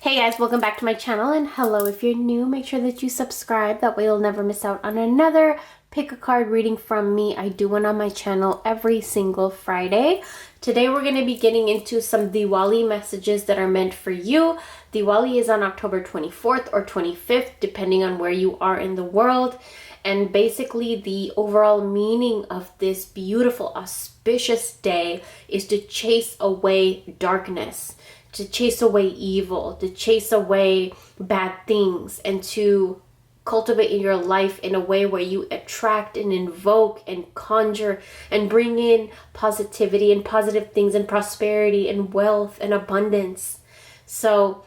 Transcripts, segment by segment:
Hey guys, welcome back to my channel, and hello if you're new, make sure that you subscribe, that way you'll never miss out on another pick a card reading from me. I do one on my channel every single Friday. Today we're going to be getting into some Diwali messages that are meant for you. Diwali is on October 24th or 25th, depending on where you are in the world. And basically the overall meaning of this beautiful, auspicious day is to chase away darkness, to chase away evil, to chase away bad things, and to cultivate in your life in a way where you attract and invoke and conjure and bring in positivity and positive things and prosperity and wealth and abundance. So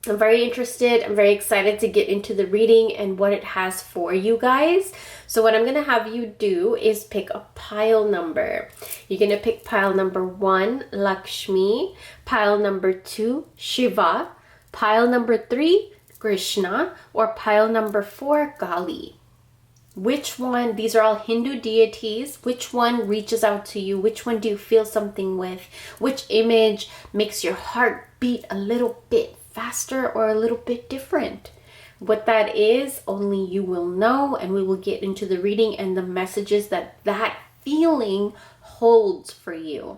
I'm very interested. I'm very excited to get into the reading and what it has for you guys. So what I'm going to have you do is pick a pile number. You're going to pick pile number 1, Lakshmi, pile number 2, Shiva, pile number 3, Krishna, or pile number 4, Kali. Which one, these are all Hindu deities, which one reaches out to you? Which one do you feel something with? Which image makes your heart beat a little bit faster or a little bit different? What that is, only you will know, and we will get into the reading and the messages that that feeling holds for you.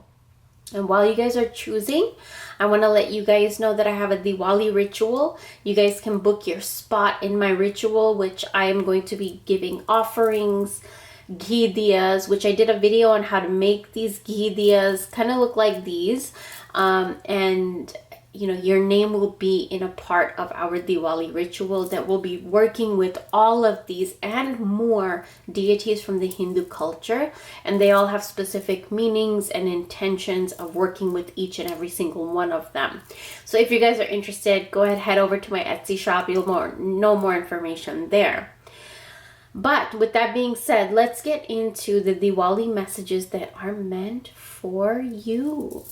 And while you guys are choosing, I want to let you guys know that I have a Diwali ritual. You guys can book your spot in my ritual, which I am going to be giving offerings, ghee diyas, which I did a video on how to make these ghee diyas, kind of look like these. And you know, your name will be in a part of our Diwali ritual that will be working with all of these and more deities from the Hindu culture. And they all have specific meanings and intentions of working with each and every single one of them. So if you guys are interested, go ahead, head over to my Etsy shop. You'll know more information there. But with that being said, let's get into the Diwali messages that are meant for you.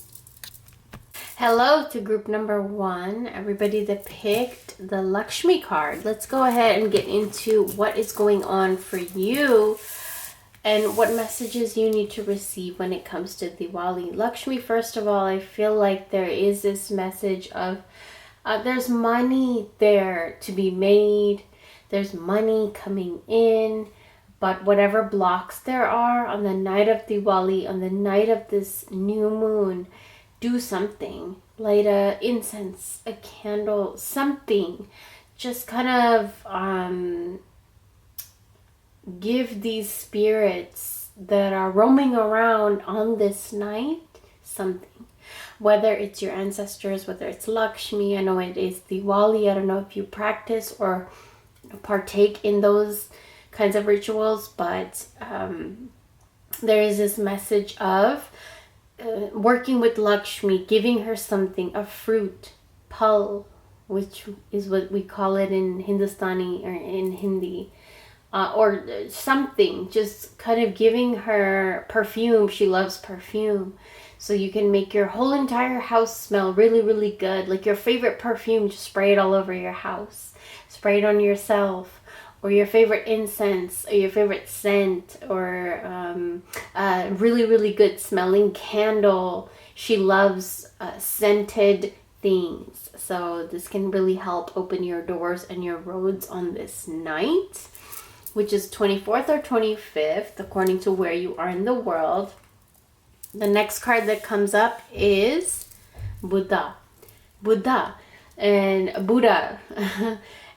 Hello to group number 1, everybody that picked the Lakshmi card. Let's go ahead and get into what is going on for you and what messages you need to receive when it comes to Diwali. Lakshmi, first of all, I feel like there is this message of there's money there to be made. There's money coming in. But whatever blocks there are on the night of Diwali, on the night of this new moon, do something. Light a incense, a candle, something. Just kind of give these spirits that are roaming around on this night something. Whether it's your ancestors, whether it's Lakshmi, I know it is Diwali. I don't know if you practice or partake in those kinds of rituals, but there is this message of working with Lakshmi, giving her something, a fruit, pal, which is what we call it in Hindustani or in Hindi, or something, just kind of giving her perfume. She loves perfume. So you can make your whole entire house smell really, really good. Like your favorite perfume, just spray it all over your house. Spray it on yourself. Or your favorite incense, or your favorite scent, or a really, really good smelling candle. She loves scented things. So this can really help open your doors and your roads on this night, which is 24th or 25th, according to where you are in the world. The next card that comes up is Buddha.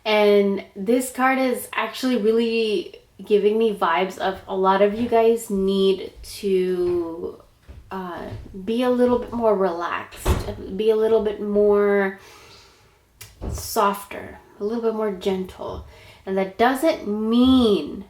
And this card is actually really giving me vibes of a lot of you guys need to be a little bit more relaxed, be a little bit more softer, a little bit more gentle. And that doesn't mean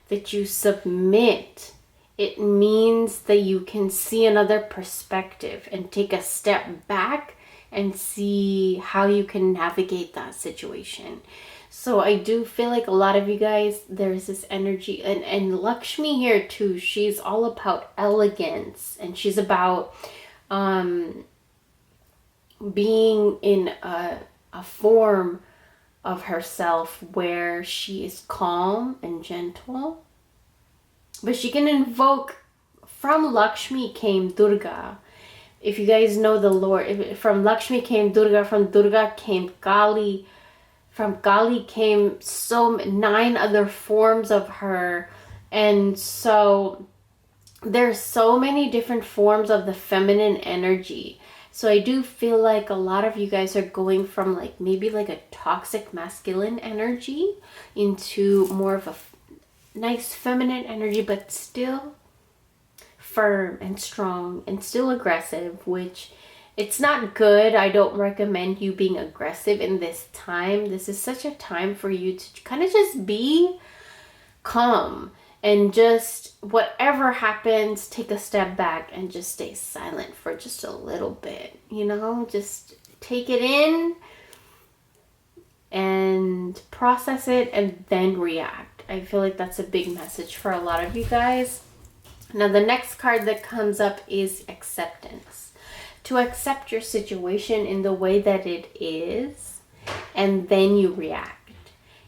that you submit. It means that you can see another perspective and take a step back and see how you can navigate that situation. So I do feel like a lot of you guys, there's this energy, and Lakshmi here too, she's all about elegance, and she's about being in a form of herself where she is calm and gentle. But she can invoke, from Lakshmi came Durga, if you guys know the lore, from Lakshmi came Durga, from Durga came Kali, from Kali came 9 other forms of her. And so there's so many different forms of the feminine energy. So I do feel like a lot of you guys are going from like maybe like a toxic masculine energy into more of a nice feminine energy, but still firm and strong and still aggressive, which it's not good. I don't recommend you being aggressive in this time. This is such a time for you to kind of just be calm and just whatever happens, take a step back and just stay silent for just a little bit, you know, just take it in and process it and then react. I feel like that's a big message for a lot of you guys. Now, the next card that comes up is acceptance. To accept your situation in the way that it is, and then you react.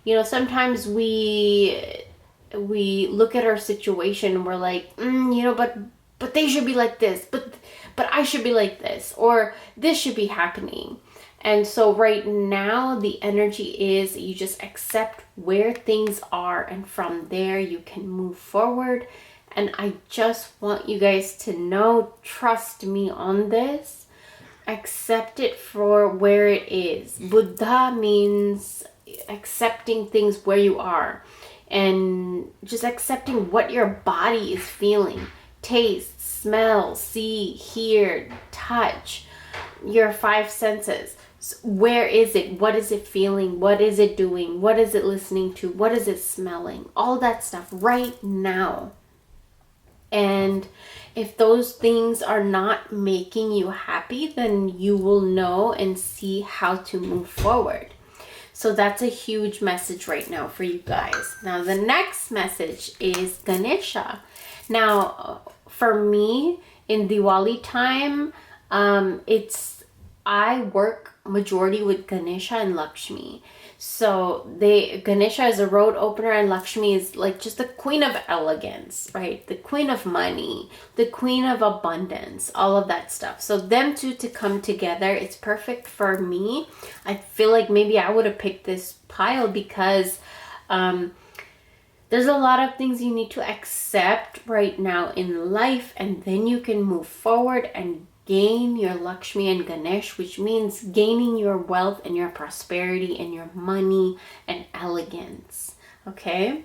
You know, sometimes we look at our situation and we're like, you know, but they should be like this, but I should be like this, or this should be happening. And so right now the energy is you just accept where things are, and from there you can move forward. And I just want you guys to know, trust me on this, accept it for where it is. Buddha means accepting things where you are, and just accepting what your body is feeling. Taste, smell, see, hear, touch, your 5 senses. So where is it? What is it feeling? What is it doing? What is it listening to? What is it smelling? All that stuff right now. And if those things are not making you happy, then you will know and see how to move forward. So that's a huge message right now for you guys. Now, the next message is Ganesha. Now, for me, in Diwali time, I work majority with Ganesha and Lakshmi. So Ganesha is a road opener, and Lakshmi is like just the queen of elegance, right? The queen of money, the queen of abundance, all of that stuff. So them two to come together, it's perfect for me. I feel like maybe I would have picked this pile because there's a lot of things you need to accept right now in life, and then you can move forward and gain your Lakshmi and Ganesh, which means gaining your wealth and your prosperity and your money and elegance. Okay?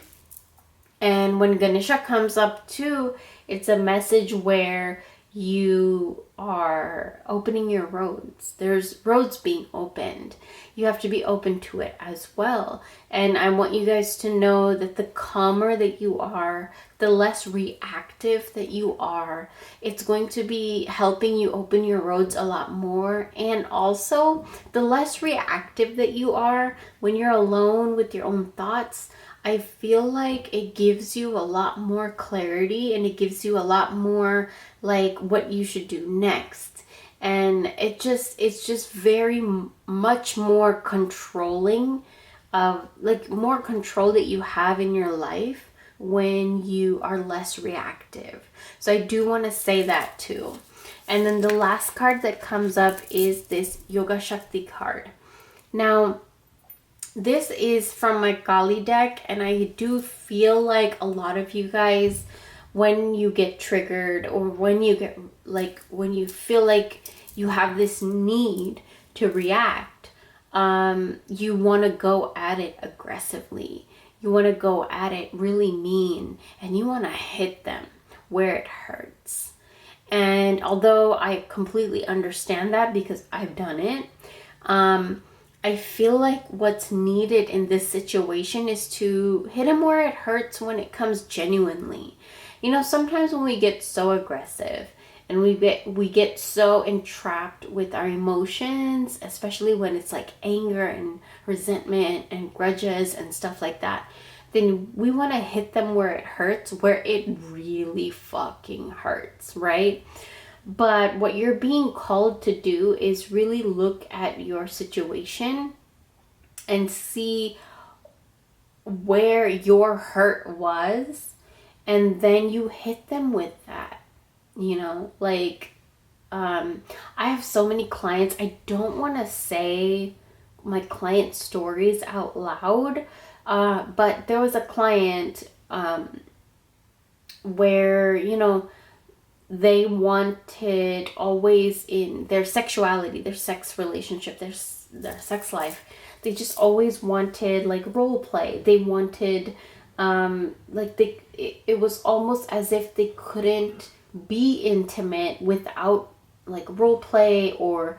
And when Ganesha comes up too, it's a message where you are opening your roads. There's roads being opened. You have to be open to it as well. And I want you guys to know that the calmer that you are, the less reactive that you are, it's going to be helping you open your roads a lot more. And also, the less reactive that you are when you're alone with your own thoughts, I feel like it gives you a lot more clarity, and it gives you a lot more like what you should do next. And it's just very much more controlling of like more control that you have in your life when you are less reactive. So I do want to say that too. And then the last card that comes up is this Yoga Shakti card. Now, this is from my Kali deck, and I do feel like a lot of you guys, when you get triggered or when you get like, when you feel like you have this need to react, you want to go at it aggressively. You want to go at it really mean, and you want to hit them where it hurts. And although I completely understand that because I've done it, I feel like what's needed in this situation is to hit them where it hurts when it comes genuinely. You know, sometimes when we get so aggressive and we get so entrapped with our emotions, especially when it's like anger and resentment and grudges and stuff like that, then we want to hit them where it hurts, where it really fucking hurts, right? But what you're being called to do is really look at your situation and see where your hurt was, and then you hit them with that. You know, like I have so many clients. I don't want to say my client stories out loud, but there was a client where, you know, they wanted always in their sexuality, their sex relationship, their sex life, they just always wanted like role play. They wanted it was almost as if they couldn't be intimate without like role play or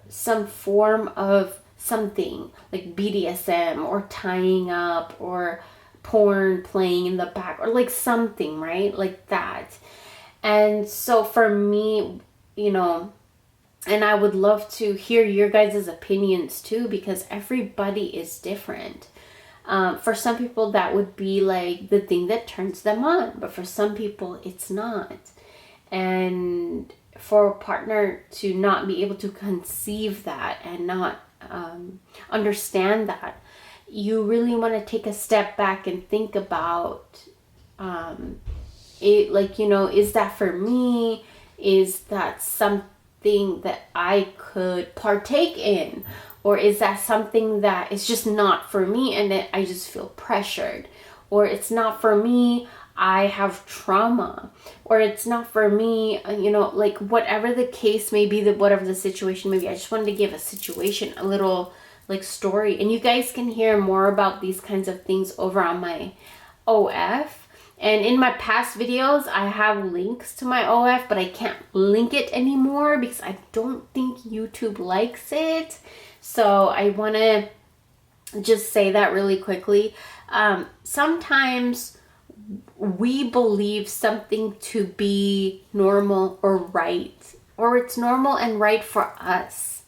some form of something like BDSM or tying up or porn playing in the back or like something, right? Like that. And so for me, you know, and I would love to hear your guys' opinions too, because everybody is different. For some people, that would be like the thing that turns them on, but for some people, it's not. And for a partner to not be able to conceive that and not understand that, you really want to take a step back and think about it, like, you know, is that for me? Is that something that I could partake in? Or is that something that is just not for me and that I just feel pressured? Or it's not for me, I have trauma. Or it's not for me, you know, like whatever the case may be, whatever the situation may be. I just wanted to give a situation, a little like story. And you guys can hear more about these kinds of things over on my OF. And in my past videos, I have links to my OF, but I can't link it anymore because I don't think YouTube likes it. So I want to just say that really quickly. Sometimes we believe something to be normal or right, or it's normal and right for us.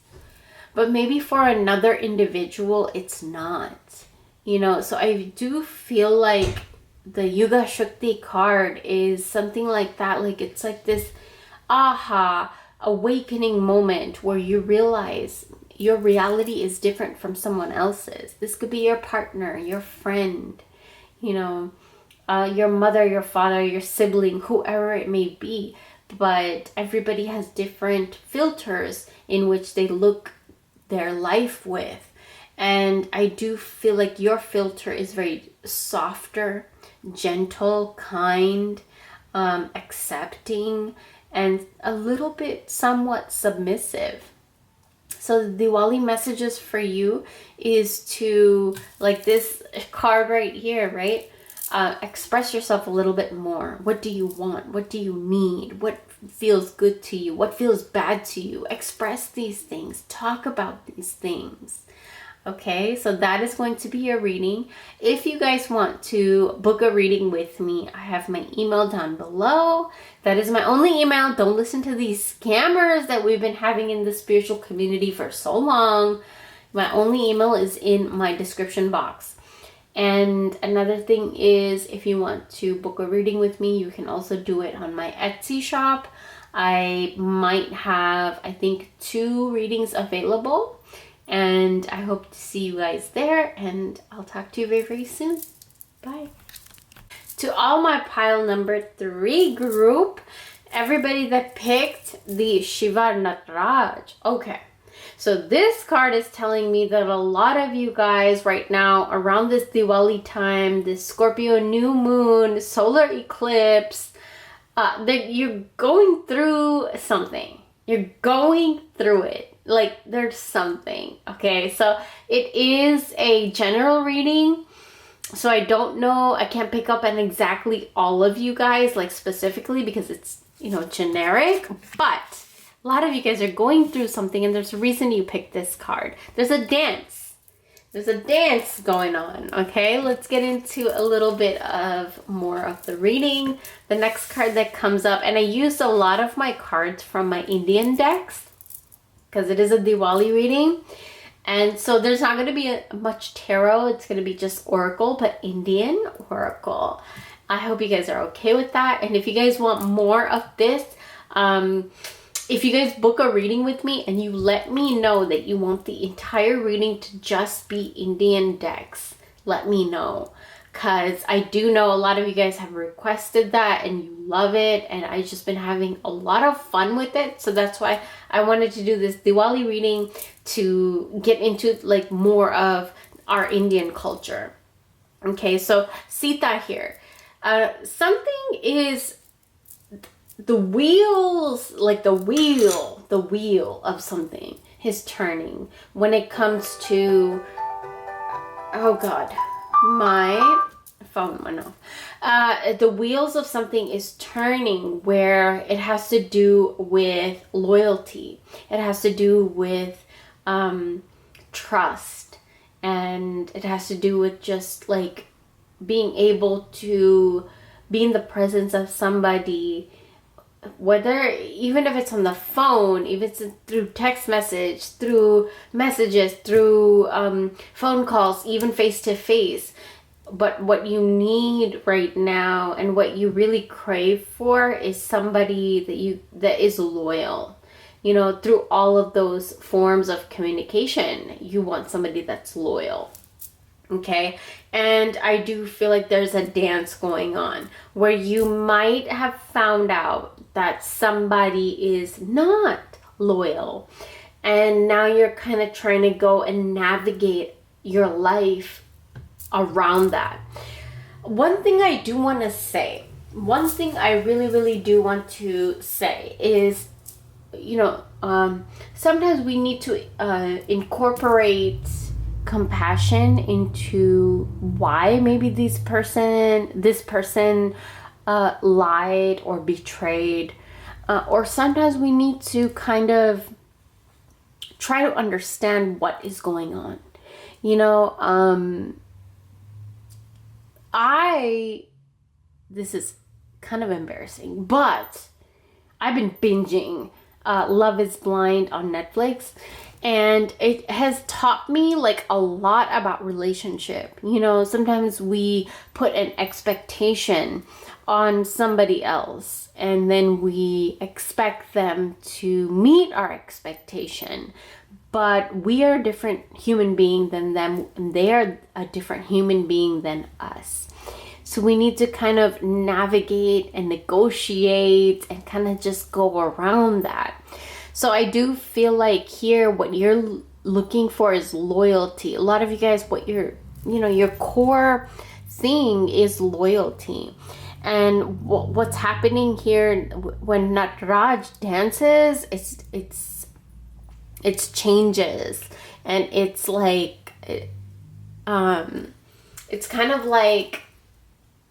But maybe for another individual, it's not. You know, so I do feel like the Yuga Shakti card is something like that. Like it's like this aha, awakening moment where you realize your reality is different from someone else's. This could be your partner, your friend, you know, your mother, your father, your sibling, whoever it may be. But everybody has different filters in which they look their life with. And I do feel like your filter is very softer, gentle, kind, accepting, and a little bit somewhat submissive. So the Diwali messages for you is to, like this card right here, right? Express yourself a little bit more. What do you want? What do you need? What feels good to you? What feels bad to you? Express these things. Talk about these things. Okay, so that is going to be your reading. If you guys want to book a reading with me, I have my email down below. That is my only email. Don't listen to these scammers that we've been having in the spiritual community for so long. My only email is in my description box. And another thing is, if you want to book a reading with me, you can also do it on my Etsy shop. I might have, I think, 2 readings available. And I hope to see you guys there, and I'll talk to you very, very soon. Bye. To all my pile number 3 group, everybody that picked the Shiva Nataraj. Okay, so this card is telling me that a lot of you guys right now, around this Diwali time, this Scorpio new moon, solar eclipse, that you're going through something. You're going through it. Like there's something. Okay, so it is a general reading. So I don't know, I can't pick up on exactly all of you guys, like specifically, because it's, you know, generic. But a lot of you guys are going through something, and there's a reason you picked this card. There's a dance. There's a dance going on. Okay, let's get into a little bit of more of the reading. The next card that comes up, and I used a lot of my cards from my Indian decks, because it is a Diwali reading. And so there's not going to be much tarot. It's going to be just oracle, but Indian oracle. I hope you guys are okay with that. And if you guys want more of this, if you guys book a reading with me and you let me know that you want the entire reading to just be Indian decks, let me know. because I do know a lot of you guys have requested that and you love it, and I've just been having a lot of fun with it. So that's why I wanted to do this Diwali reading, to get into like more of our Indian culture. Okay, so Sita here. Something is, the wheels, like the wheel of something is turning when it comes to, oh God, my phone went off. The wheels of something is turning where it has to do with loyalty. It has to do with trust. And it has to do with just like being able to be in the presence of somebody, whether, even if it's on the phone, even if it's through text message, through messages, through phone calls, even face to face. But what you need right now and what you really crave for is somebody that is loyal. You know, through all of those forms of communication, you want somebody that's loyal. Okay, and I do feel like there's a dance going on where you might have found out that somebody is not loyal, and now you're kind of trying to go and navigate your life around that. One thing I do want to say, one thing I really do want to say is, you know, sometimes we need to incorporate compassion into why maybe this person lied or betrayed, or sometimes we need to kind of try to understand what is going on. You know, this is kind of embarrassing, but I've been binging Love is Blind on Netflix, and it has taught me like a lot about relationship. You know, sometimes we put an expectation on somebody else and then we expect them to meet our expectation, but we are a different human being than them, and they are a different human being than us. So we need to kind of navigate and negotiate and kind of just go around that. So I do feel like here what you're looking for is loyalty. A lot of you guys, what your core thing is loyalty. And what's happening here when Nataraj dances, it's changes, and it's like it's kind of like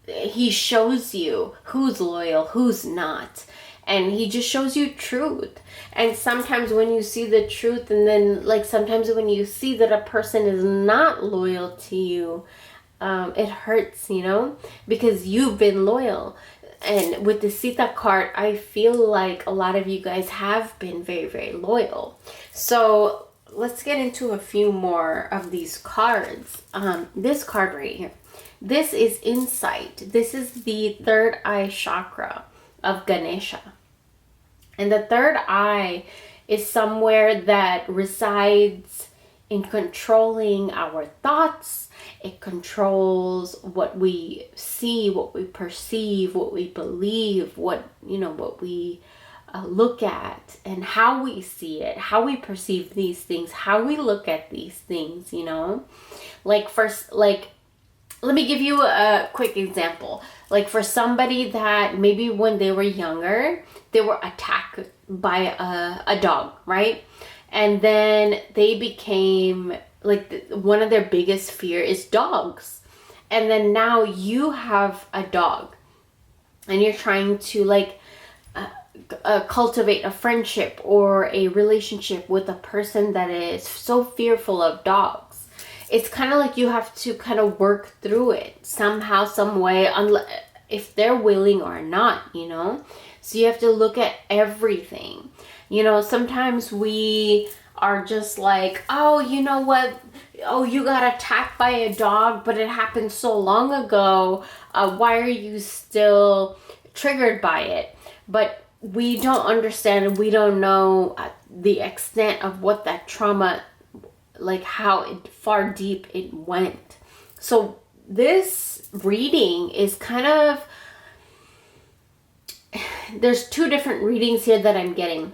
he shows you who's loyal, who's not, and he just shows you truth. And sometimes when you see the truth, and then like sometimes when you see that a person is not loyal to you, it hurts, you know, because you've been loyal. And with the Sita card, I feel like a lot of you guys have been very loyal. So let's get into a few more of these cards. This card right here, this is insight. This is the third eye chakra of Ganesha. And the third eye is somewhere that resides in controlling our thoughts. It controls what we see, what we perceive, what we believe, what we look at, and how we see it, how we perceive these things, how we look at these things, you know. Like first, like, let me give you a quick example. Like for somebody that maybe when they were younger, they were attacked by a dog, right? And then they became like one of their biggest fear is dogs. And then now you have a dog and you're trying to like cultivate a friendship or a relationship with a person that is so fearful of dogs. It's kind of like you have to kind of work through it somehow, some way, if they're willing or not, you know. So you have to look at everything. You know, sometimes we are just like, oh, you know what? Oh, you got attacked by a dog, but it happened so long ago. Why are you still triggered by it? But we don't understand, we don't know the extent of what that trauma, like how far deep it went. So this reading is kind of, there's two different readings here that I'm getting.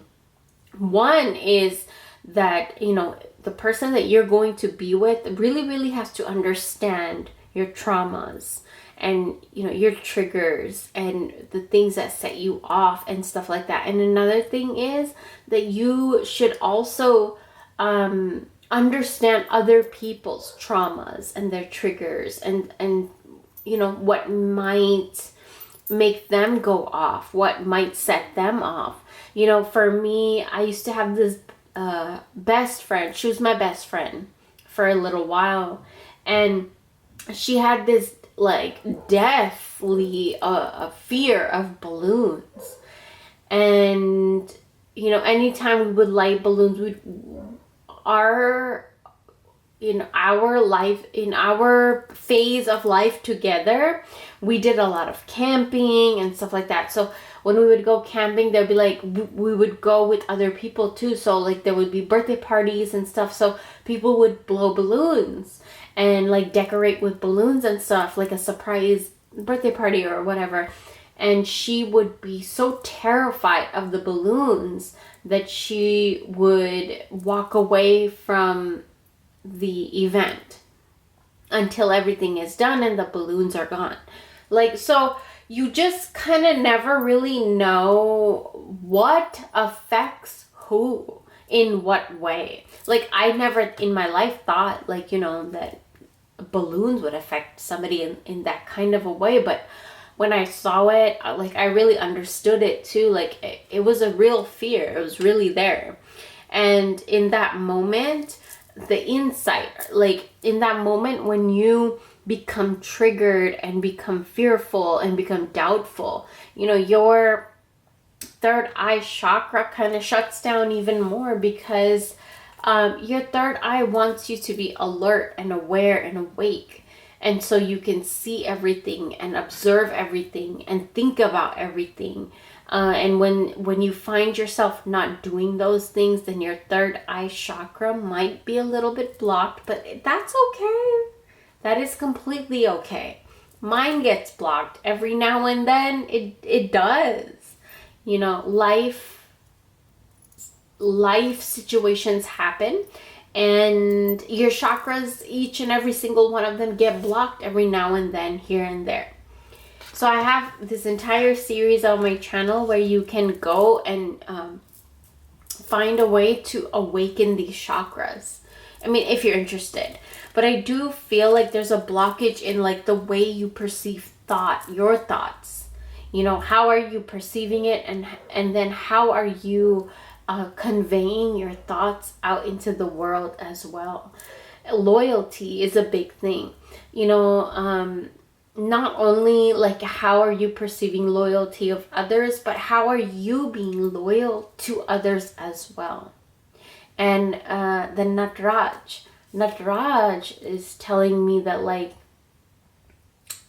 One is that, you know, the person that you're going to be with really, really has to understand your traumas and, you know, your triggers and the things that set you off and stuff like that. And another thing is that you should also understand other people's traumas and their triggers and you know, what might make them go off, what might set them off. You know, for me, I used to have this best friend. She was my best friend for a little while, and she had this like deathly a fear of balloons. And you know, anytime we would light balloons, in our phase of life together, we did a lot of camping and stuff like that. So when we would go camping, there'd be like, we would go with other people too. So like there would be birthday parties and stuff. So people would blow balloons and like decorate with balloons and stuff, like a surprise birthday party or whatever. And she would be so terrified of the balloons that she would walk away from the event until everything is done and the balloons are gone. Like, so you just kind of never really know what affects who in what way. Like, I never in my life thought, like, you know, that balloons would affect somebody in that kind of a way. But when I saw it, like, I really understood it too. Like, it was a real fear. It was really there. And in that moment, the insight, like in that moment when you become triggered and become fearful and become doubtful, you know, your third eye chakra kind of shuts down even more, because your third eye wants you to be alert and aware and awake. And so you can see everything and observe everything and think about everything. And when you find yourself not doing those things, then your third eye chakra might be a little bit blocked, but that's okay. That is completely okay. Mine gets blocked every now and then. It does. You know, life situations happen, and your chakras, each and every single one of them, get blocked every now and then, here and there. So I have this entire series on my channel where you can go and find a way to awaken these chakras. I mean, if you're interested. But I do feel like there's a blockage in like the way you perceive thought, your thoughts. You know, how are you perceiving it, and then how are you conveying your thoughts out into the world as well. Loyalty is a big thing. You know, not only like how are you perceiving loyalty of others, but how are you being loyal to others as well. And the Nataraj is telling me that like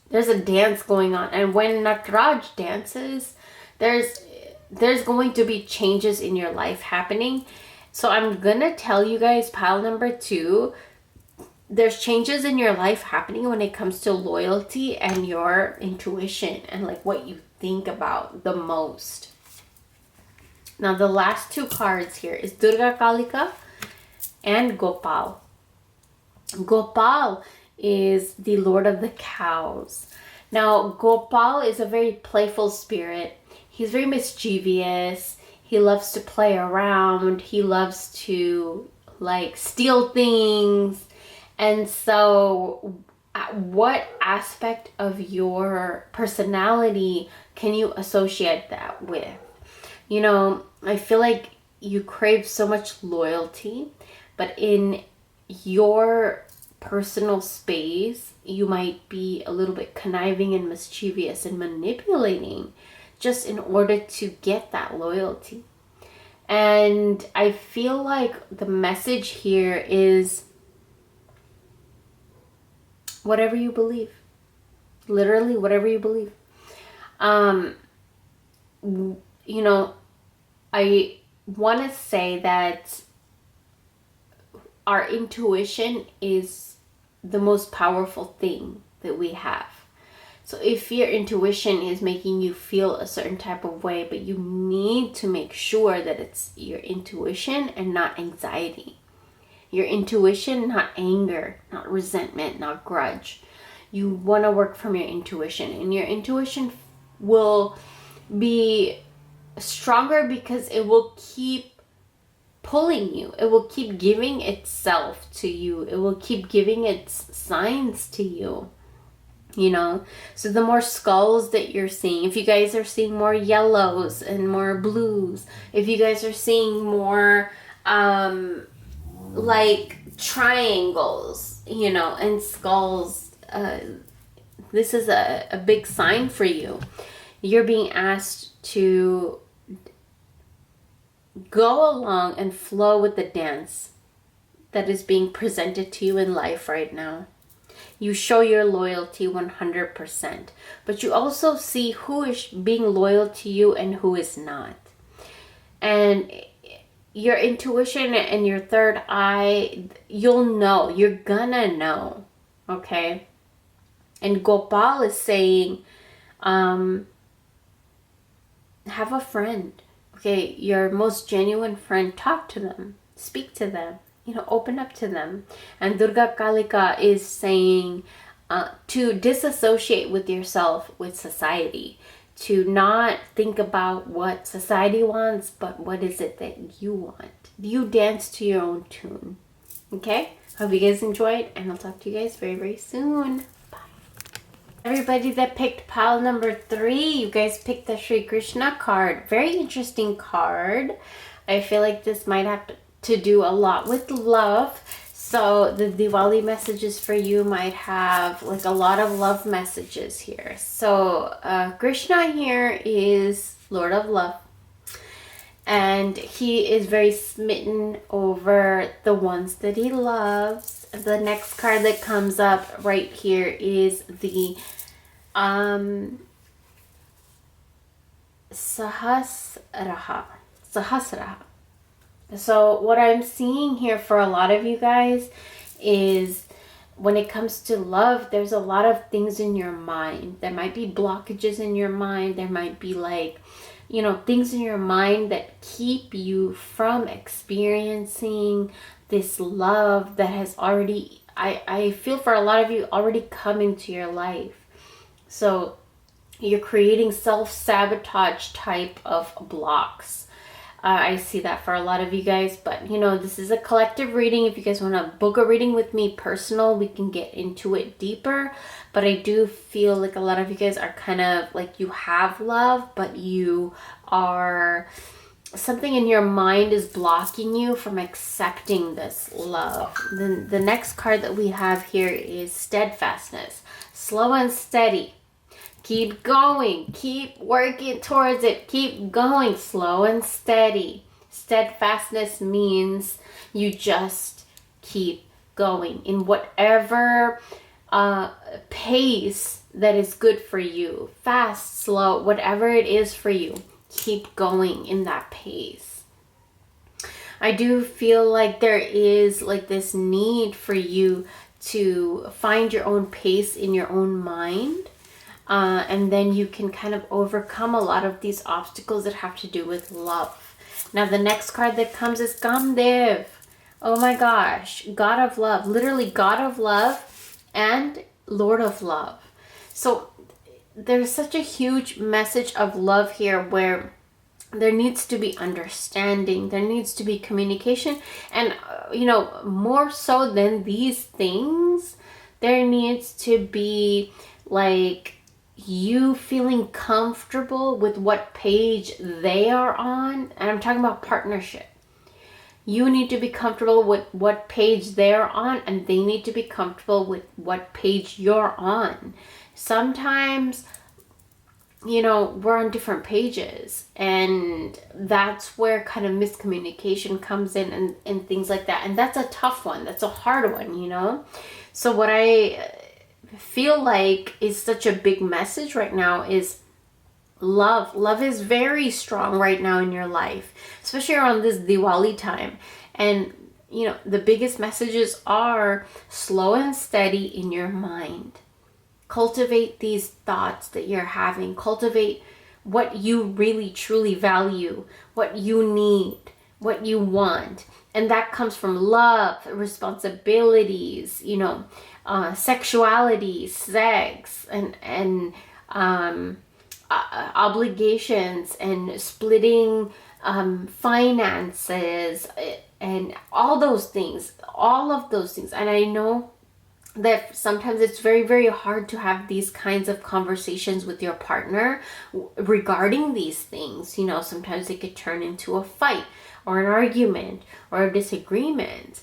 there's a dance going on, and when Nataraj dances, there's going to be changes in your life happening. So I'm gonna tell you guys, pile number 2, there's changes in your life happening when it comes to loyalty and your intuition and like what you think about the most. Now the last 2 cards here is Durga Kalika and Gopal. Gopal is the Lord of the Cows. Now Gopal is a very playful spirit. He's very mischievous. He loves to play around. He loves to like steal things. And so what aspect of your personality can you associate that with? You know, I feel like you crave so much loyalty, but in your personal space, you might be a little bit conniving and mischievous and manipulating just in order to get that loyalty. And I feel like the message here is whatever you believe. Literally, whatever you believe. You know, I want to say that our intuition is the most powerful thing that we have. So if your intuition is making you feel a certain type of way, but you need to make sure that it's your intuition and not anxiety. Your intuition, not anger, not resentment, not grudge. You want to work from your intuition, and your intuition will be stronger because it will keep pulling you. It will keep giving itself to you. It will keep giving its signs to you. You know, so the more skulls that you're seeing, if you guys are seeing more yellows and more blues, if you guys are seeing more like triangles, you know, and skulls, this is a big sign for you. You're being asked to go along and flow with the dance that is being presented to you in life right now. You show your loyalty 100%, but you also see who is being loyal to you and who is not. And your intuition and your third eye, you'll know. You're gonna know, okay? And Gopal is saying, have a friend, okay? Your most genuine friend, talk to them, speak to them. You know, open up to them. And Durga Kalika is saying to disassociate with yourself with society, to not think about what society wants, but what is it that you want. You dance to your own tune. Okay? Hope you guys enjoyed, and I'll talk to you guys very, very soon. Bye. Everybody that picked pile number 3, you guys picked the Sri Krishna card. Very interesting card. I feel like this might have to do a lot with love. So the Diwali messages for you might have like a lot of love messages here. So Krishna here is Lord of Love. And he is very smitten over the ones that he loves. The next card that comes up right here is the Sahasraha. So what I'm seeing here for a lot of you guys is when it comes to love, there's a lot of things in your mind. There might be blockages in your mind. There might be like, you know, things in your mind that keep you from experiencing this love that has already, I feel for a lot of you, already come into your life. So you're creating self-sabotage type of blocks. I see that for a lot of you guys, but you know, this is a collective reading. If you guys want to book a reading with me personal, we can get into it deeper. But I do feel like a lot of you guys are kind of like you have love, but you are, something in your mind is blocking you from accepting this love. Then the next card that we have here is steadfastness, slow and steady. Keep going, keep working towards it, keep going, slow and steady. Steadfastness means you just keep going in whatever pace that is good for you. Fast, slow, whatever it is for you, keep going in that pace. I do feel like there is like this need for you to find your own pace in your own mind. And then you can kind of overcome a lot of these obstacles that have to do with love. Now the next card that comes is Kamdev. Oh my gosh, God of love, literally God of love and Lord of love. So there's such a huge message of love here where there needs to be understanding, there needs to be communication, and you know, more so than these things, there needs to be like you feeling comfortable with what page they are on. And I'm talking about partnership. You need to be comfortable with what page they're on, and they need to be comfortable with what page you're on. Sometimes, you know, we're on different pages, and that's where kind of miscommunication comes in and things like that. And that's a tough one. That's a hard one, you know? So what I feel like is such a big message right now is love. Love is very strong right now in your life, especially around this Diwali time. And, you know, the biggest messages are slow and steady in your mind. Cultivate these thoughts that you're having. Cultivate what you really truly value, what you need, what you want. And that comes from love, responsibilities, sexuality, sex, and obligations, and splitting finances, and all those things, all of those things. And I know that sometimes it's very, very hard to have these kinds of conversations with your partner regarding these things. Sometimes it could turn into a fight or an argument or a disagreement.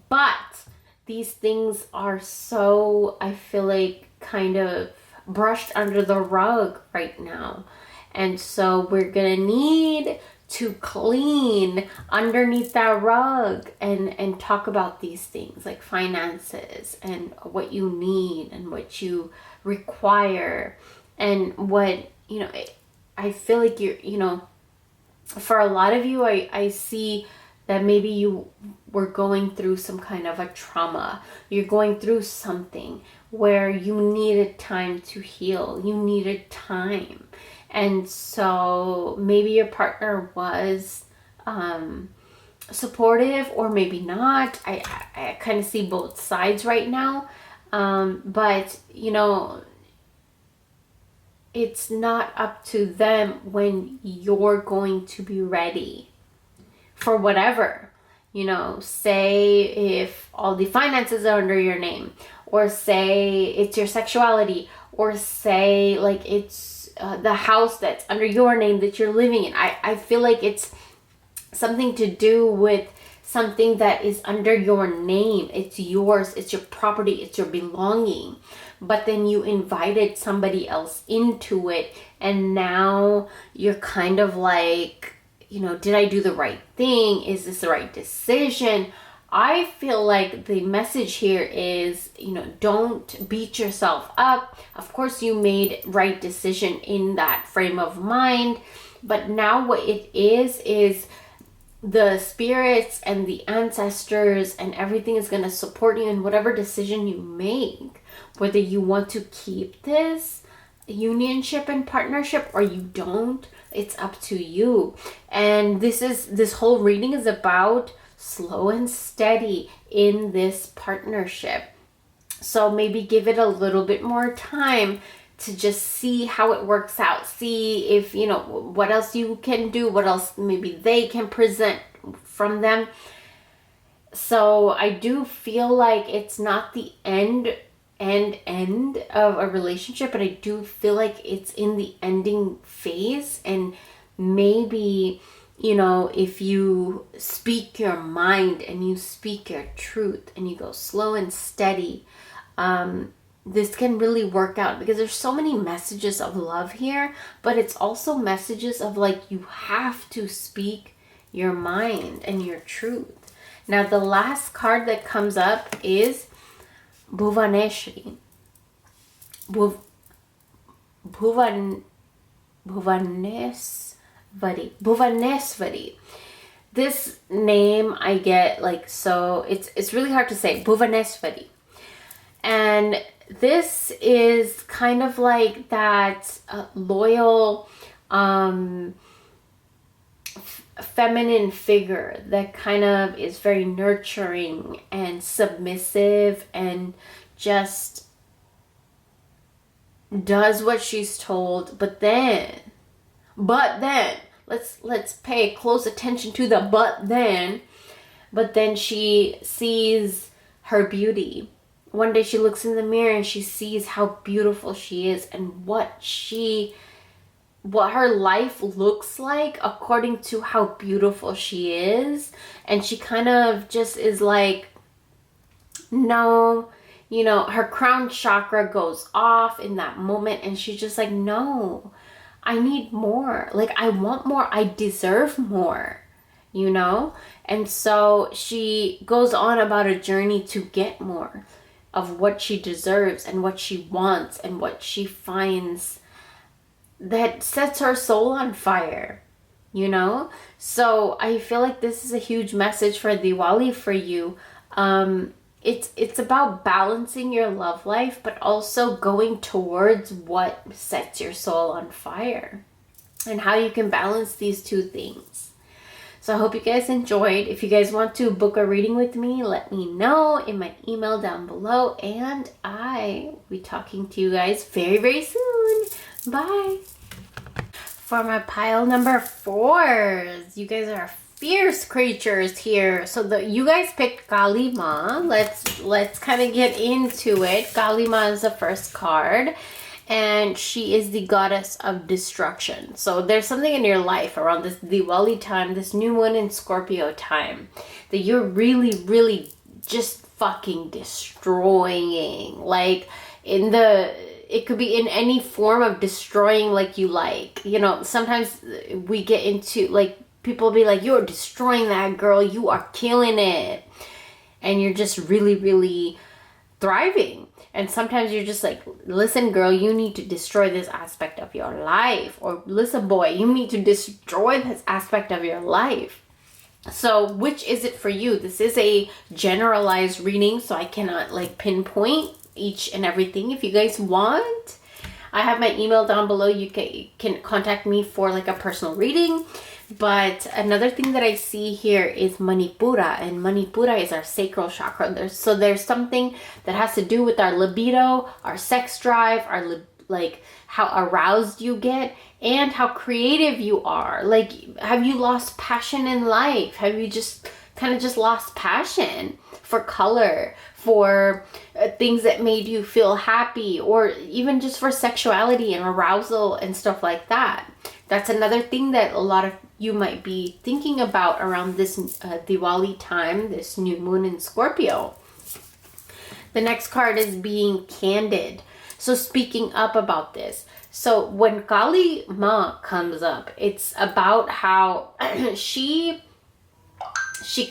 But these things are so, I feel like, kind of brushed under the rug right now. And so we're gonna need to clean underneath that rug and talk about these things like finances and what you need and what you require, and what, I feel like for a lot of you, I see that maybe you were going through some kind of a trauma. You're going through something where you needed time to heal. You needed time. And so maybe your partner was supportive, or maybe not. I kind of see both sides right now. But, it's not up to them when you're going to be ready for whatever. Say if all the finances are under your name, or say it's your sexuality, or say like it's the house that's under your name that you're living in. I feel like it's something to do with something that is under your name. It's yours, it's your property, it's your belonging. But then you invited somebody else into it, and now you're kind of like, did I do the right thing? Is this the right decision? I feel like the message here is, don't beat yourself up. Of course, you made right decision in that frame of mind. But now what it is the spirits and the ancestors and everything is going to support you in whatever decision you make. Whether you want to keep this unionship and partnership or you don't, it's up to you. And this whole reading is about slow and steady in this partnership. So maybe give it a little bit more time to just see how it works out. See if, what else you can do, what else maybe they can present from them. So I do feel like it's not the end of a relationship, but I do feel like it's in the ending phase. And maybe, if you speak your mind and you speak your truth and you go slow and steady, this can really work out, because there's so many messages of love here, but it's also messages of like, you have to speak your mind and your truth. Now, the last card that comes up is Bhuvaneshwari. Bhuvaneshwari. This name I get so it's really hard to say. Bhuvaneshwari. And this is kind of like that loyal feminine figure that kind of is very nurturing and submissive and just does what she's told. But then let's pay close attention to the but then she sees her beauty. One day she looks in the mirror and she sees how beautiful she is and what her life looks like according to how beautiful she is. And she kind of just is like, no, her crown chakra goes off in that moment, and she's just like, no, I need more. I want more. I deserve more, And so she goes on about a journey to get more of what she deserves and what she wants and what she finds that sets her soul on fire, So I feel like this is a huge message for Diwali for you. it's about balancing your love life, but also going towards what sets your soul on fire and how you can balance these two things. So I hope you guys enjoyed. If you guys want to book a reading with me, let me know in my email down below, and I will be talking to you guys very, very soon. Bye. For my pile number 4s, you guys are fierce creatures here. So you guys picked Kali Ma. Let's kind of get into it. Kali Ma is the first card, and she is the goddess of destruction. So there's something in your life around this Diwali time, this new moon in Scorpio time, that you're really, really just fucking destroying. Like it could be in any form of destroying, like you like. You know, sometimes we get into, like, people be like, you're destroying that girl, you are killing it. And you're just really, really thriving. And sometimes you're just like, listen, girl, you need to destroy this aspect of your life. Or listen, boy, you need to destroy this aspect of your life. So which is it for you? This is a generalized reading, so I cannot like pinpoint each and everything. If you guys want, I have my email down below. You can contact me for like a personal reading. But another thing that I see here is Manipura, and Manipura is our sacral chakra. There's something that has to do with our libido, our sex drive, like how aroused you get, and how creative you are. Like, have you lost passion in life? Have you just kind of just lost passion for color, for things that made you feel happy, or even just for sexuality and arousal and stuff like that? That's another thing that a lot of you might be thinking about around this Diwali time, this new moon in Scorpio. The next card is being candid. So speaking up about this. So when Kali Ma comes up, it's about how she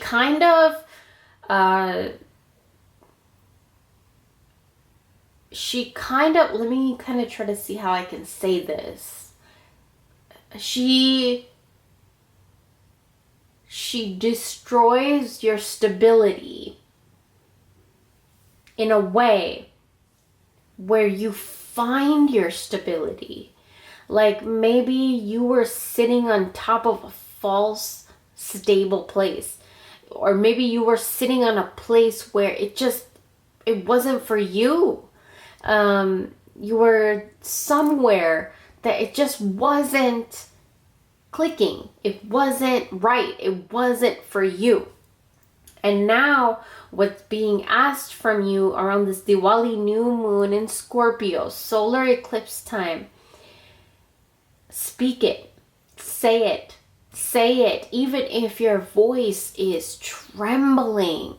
kind of let me kind of try to see how I can say this. She destroys your stability in a way where you find your stability. Like, maybe you were sitting on top of a false stable place, or maybe you were sitting on a place where it wasn't for you. You were somewhere that it just wasn't clicking. It wasn't right. It wasn't for you. And now what's being asked from you around this Diwali new moon in Scorpio, solar eclipse time, speak it. Say it. Say it. Even if your voice is trembling.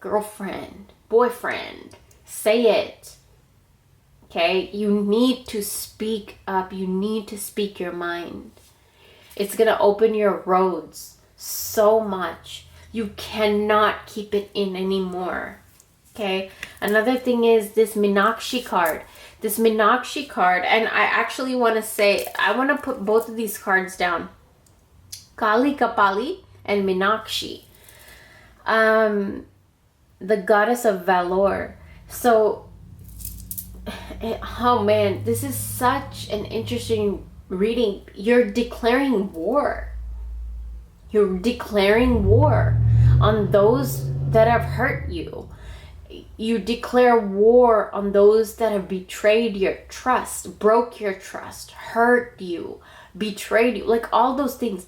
Girlfriend, boyfriend, say it. Okay? You need to speak up. You need to speak your mind. It's going to open your roads so much. You cannot keep it in anymore. Okay? Another thing is this Meenakshi card. This Meenakshi card, and I actually want to say, I want to put both of these cards down. Kali Kapali and Meenakshi. The goddess of valor. So, oh man, this is such an interesting reading. You're declaring war. You're declaring war on those that have hurt you. You declare war on those that have betrayed your trust, broke your trust, hurt you, betrayed you, like all those things.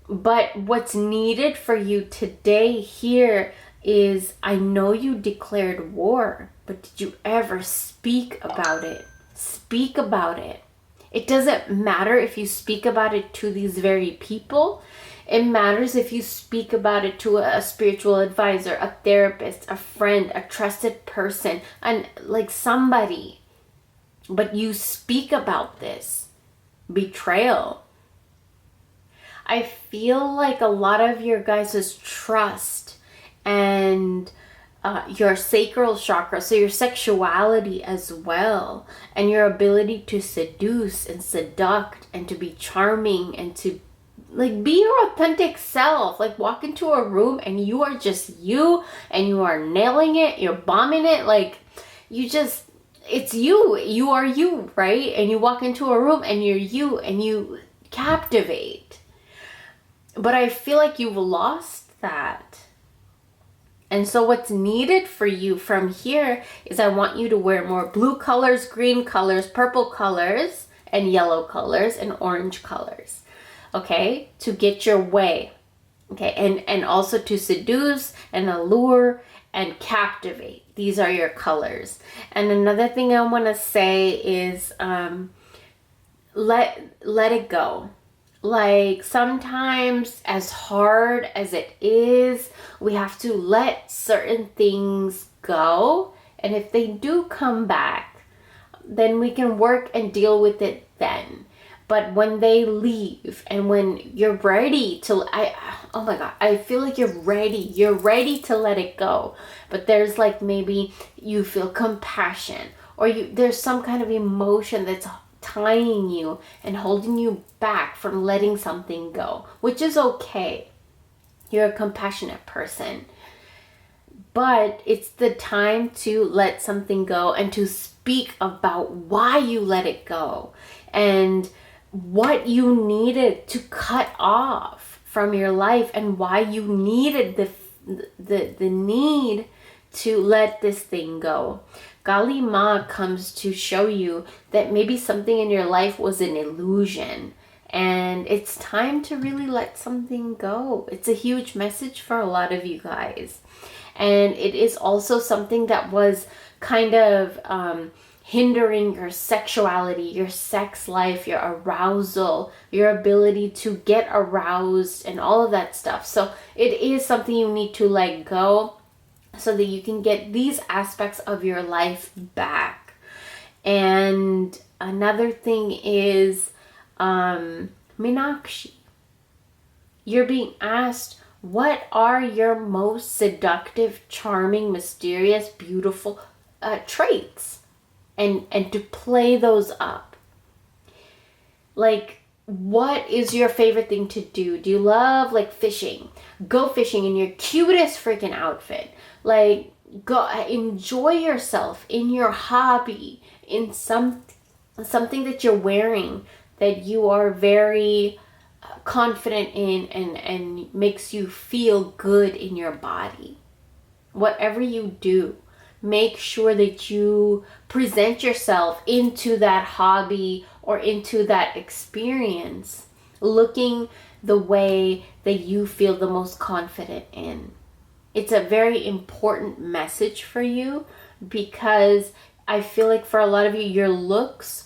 But what's needed for you today here is, I know you declared war, but did you ever speak about it? Speak about it. It doesn't matter if you speak about it to these very people. It matters if you speak about it to a spiritual advisor, a therapist, a friend, a trusted person, and like somebody. But you speak about this betrayal. I feel like a lot of your guys' trust and your sacral chakra, so your sexuality as well, and your ability to seduce and seduct and to be charming and to like be your authentic self. Like walk into a room and you are just you and you are nailing it, you're bombing it. Like it's you are you, right? And you walk into a room and you're you and you captivate. But I feel like you've lost that. And so what's needed for you from here is I want you to wear more blue colors, green colors, purple colors, and yellow colors, and orange colors. Okay? To get your way. Okay? And also to seduce and allure and captivate. These are your colors. And another thing I want to say is let it go. Like sometimes, as hard as it is, we have to let certain things go. And if they do come back, then we can work and deal with it then. But when they leave and when you're ready to, oh my God, I feel like you're ready to let it go. But there's like maybe you feel compassion or there's some kind of emotion that's tying you and holding you back from letting something go, which is okay. You're a compassionate person. But it's the time to let something go and to speak about why you let it go and what you needed to cut off from your life and why you needed the need to let this thing go. Kali Ma comes to show you that maybe something in your life was an illusion and it's time to really let something go. It's a huge message for a lot of you guys. And it is also something that was kind of hindering your sexuality, your sex life, your arousal, your ability to get aroused and all of that stuff. So it is something you need to let go so that you can get these aspects of your life back. And another thing is Meenakshi. You're being asked, what are your most seductive, charming, mysterious, beautiful traits? And to play those up. Like, what is your favorite thing to do? Do you love like fishing? Go fishing in your cutest freaking outfit. Like, go enjoy yourself in your hobby, in something that you're wearing that you are very confident in and makes you feel good in your body. Whatever you do, make sure that you present yourself into that hobby or into that experience looking the way that you feel the most confident in. It's a very important message for you because I feel like for a lot of you, your looks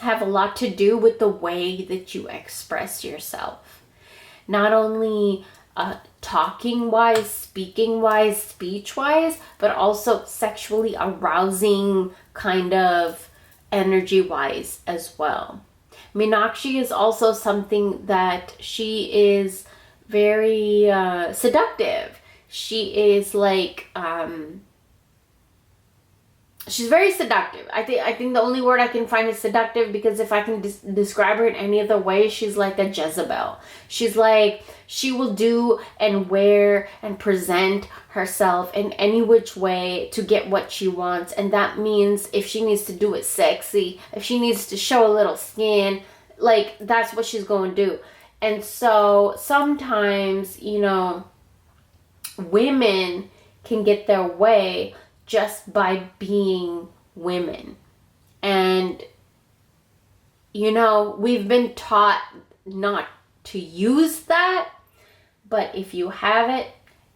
have a lot to do with the way that you express yourself. Not only talking wise, speaking wise, speech wise, but also sexually arousing kind of energy wise as well. Meenakshi is also something that she is very seductive. She is like she's very seductive. I think the only word I can find is seductive, because if I can describe her in any other way, she's like a Jezebel. She's like, she will do and wear and present herself in any which way to get what she wants. And that means if she needs to do it sexy, if she needs to show a little skin, like that's what she's going to do. And so sometimes, you know, women can get their way just by being women. And, you know, we've been taught not to use that, but if you have it,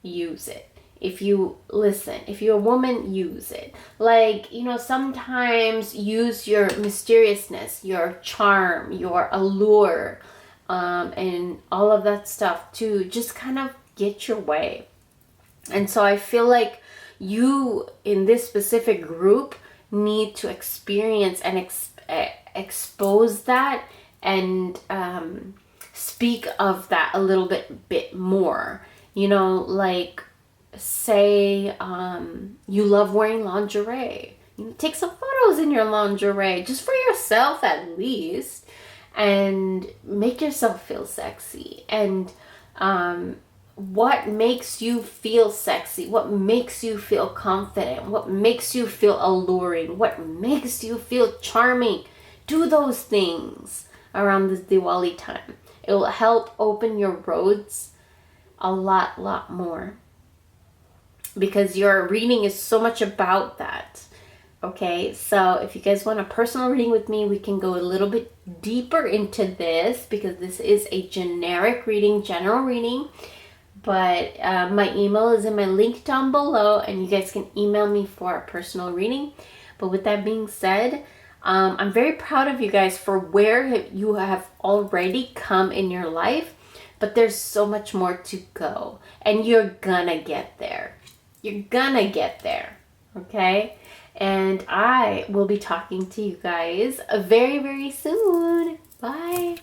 use it. If you listen, if you're a woman, use it. Like, you know, sometimes use your mysteriousness, your charm, your allure, and all of that stuff to just kind of get your way. And so I feel like you in this specific group need to experience and expose that and speak of that a little bit more. You know, like say you love wearing lingerie. You know, take some photos in your lingerie just for yourself at least, and make yourself feel sexy. And what makes you feel sexy? What makes you feel confident? What makes you feel alluring? What makes you feel charming? Do those things around this Diwali time. It will help open your roads a lot more, because your reading is so much about that. Okay, so if you guys want a personal reading with me, we can go a little bit deeper into this, because this is a generic reading, general reading. But my email is in my link down below, and you guys can email me for a personal reading. But with that being said, I'm very proud of you guys for where you have already come in your life. But there's so much more to go, and you're gonna get there. You're gonna get there, okay? And I will be talking to you guys very soon. Bye.